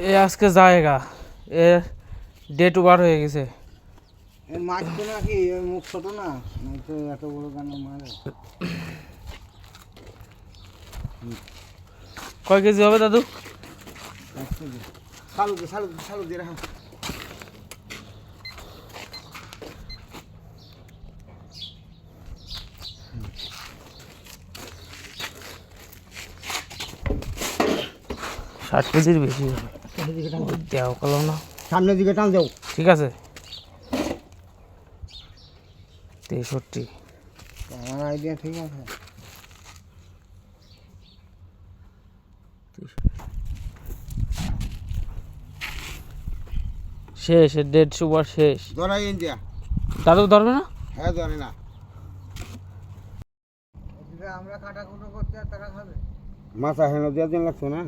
এ আজকে জায়গা এ date over হয়ে গেছে। মাছ তো নাকি মুখ ছোট না, তো এত বড় কেন মাছ? কয় কেজি হবে দাদু? সালু দিয়ে রাখা। ষাট কেজির বেশি হবে। দেও কলম না, সামনের দিকে টান দাও। ঠিক আছে। 63। আমার আইডিয়া ঠিক আছে। শেষ, ডেট ওভার শেষ। ধরাই ইন্ডিয়া দাদু ধরবে না? হ্যাঁ ধরে না। আমরা কাটাকুটো করতে আর তারা খাবে। মাথা হেন দেওয়ার জন্য লাগতো না।